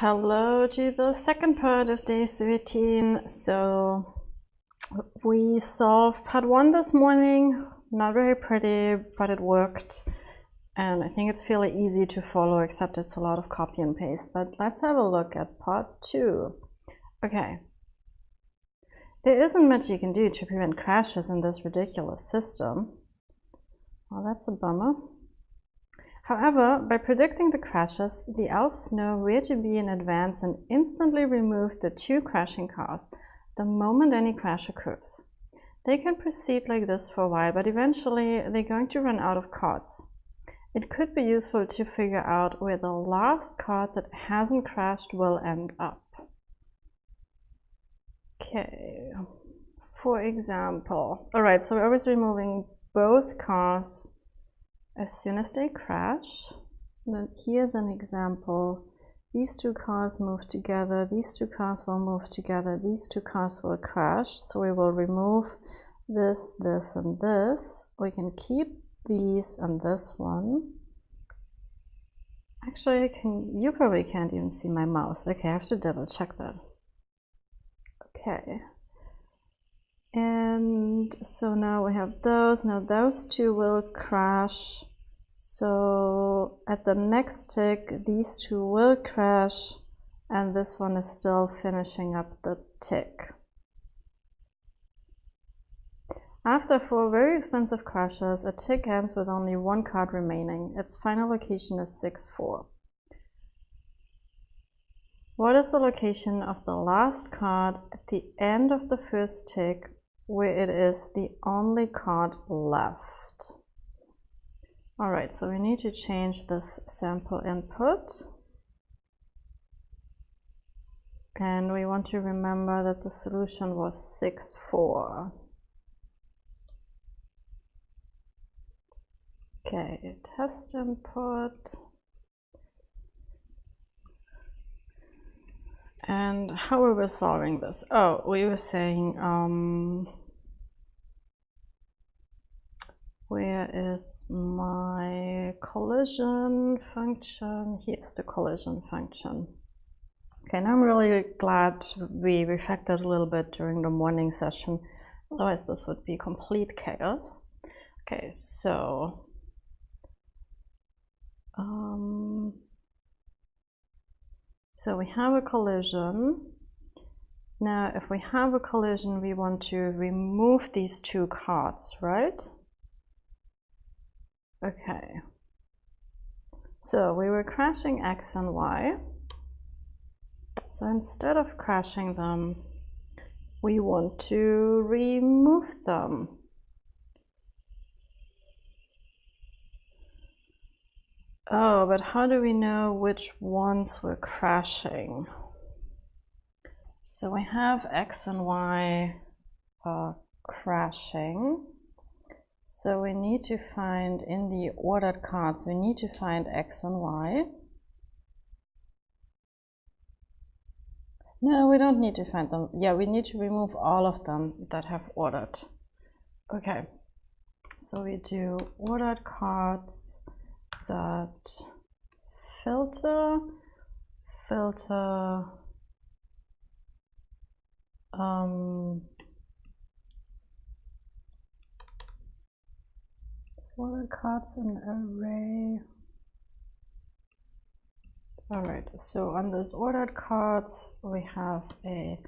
Hello to the second part of day 13. So we solved part 1 this morning. Not very pretty, but it worked. And I think it's fairly easy to follow, except it's a lot of copy and paste. But let's have a look at part 2. Okay. There isn't much you can do to prevent crashes in this ridiculous system. Well, that's a bummer. However, by predicting the crashes, the elves know where to be in advance and instantly remove the 2 crashing cars the moment any crash occurs. They can proceed like this for a while, but eventually they're going to run out of cards. It could be useful to figure out where the last card that hasn't crashed will end up. Okay, for example, alright, so we're always removing both cars as soon as they crash. Then here's an example. These 2 cars move together, these 2 cars will move together, these 2 cars will crash. So we will remove this, this, and this. We can keep these and this one. Actually, you probably can't even see my mouse. Okay, I have to double check that. Okay. And so now we have those. Now those 2 will crash. So at the next tick, these 2 will crash, and this one is still finishing up the tick. After 4 very expensive crashes, a tick ends with only 1 card remaining. Its final location is 6-4. What is the location of the last card at the end of the first tick, where it is the only card left? Alright, so we need to change this sample input. And we want to remember that the solution was 6-4. Okay, test input. And how were we solving this? Oh, we were saying, where is my collision function? Here's the collision function. Okay, now I'm really glad we refactored a little bit during the morning session. Otherwise, this would be complete chaos. Okay, so we have a collision. Now, if we have a collision, we want to remove these 2 cards, right? Okay. So we were crashing X and Y. So instead of crashing them, we want to remove them. Oh, but how do we know which ones were crashing? So we have X and Y crashing. So we need to find in the ordered cards, we need to find X and Y. No, we don't need to find them. Yeah, we need to remove all of them that have ordered. Okay, so we do ordered cards that filter, ordered cards in array. Alright, so on those ordered cards, we have a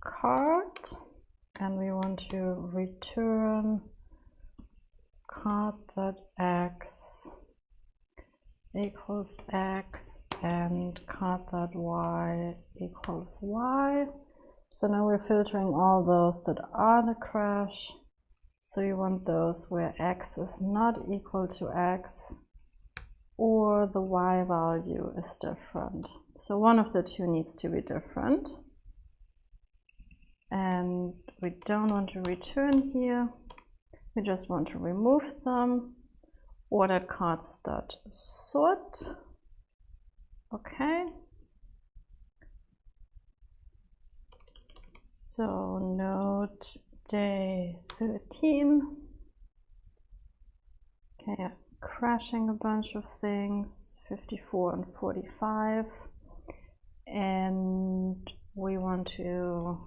card, and we want to return card.x equals x and card.y equals y. So now we're filtering all those that are the crash. So you want those where x is not equal to x or the y value is different. So one of the 2 needs to be different. And we don't want to return here. We just want to remove them. Ordered cards.sort. Okay. So node day 13. Okay, crashing a bunch of things, 54 and 45. and we want to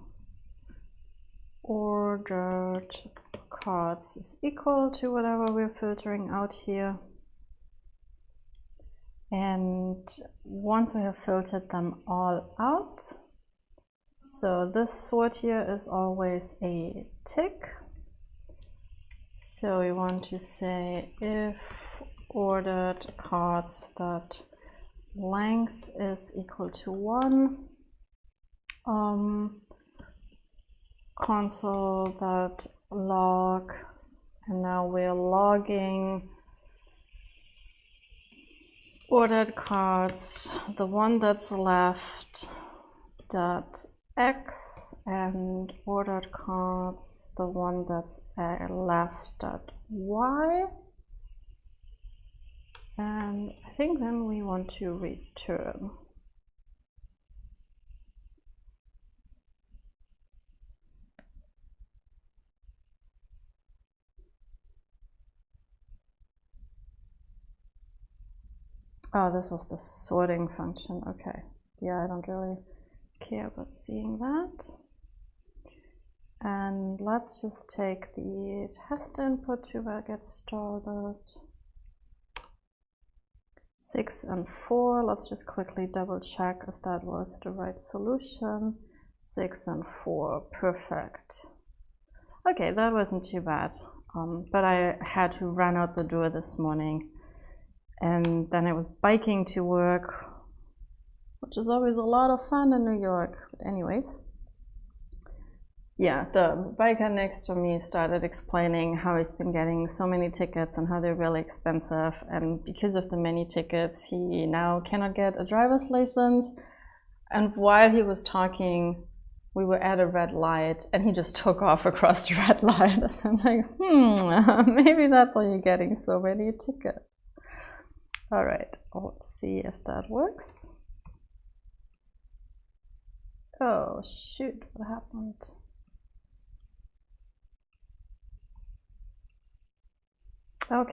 ordered cards is equal to whatever we're filtering out here. And once we have filtered them all out, so this sort here is always a tick. So we want to say if ordered cards that length is equal to 1, console.log, and now we're logging ordered cards, the one that's left dot x, and ordered cards, the one that's left dot y. And I think then we want to return. Oh, this was the sorting function. Okay. Yeah, I don't really care about seeing that. And let's just take the test input to where it gets started. 6 and 4. Let's just quickly double check if that was the right solution. 6 and 4. Perfect. Okay, that wasn't too bad. But I had to run out the door this morning. And then I was biking to work, which is always a lot of fun in New York. But anyways, yeah, the biker next to me started explaining how he's been getting so many tickets and how they're really expensive. And because of the many tickets, he now cannot get a driver's license. And while he was talking, we were at a red light and he just took off across the red light. So I'm like, maybe that's why you're getting so many tickets. All right, let's see if that works. Oh, shoot, what happened? Okay.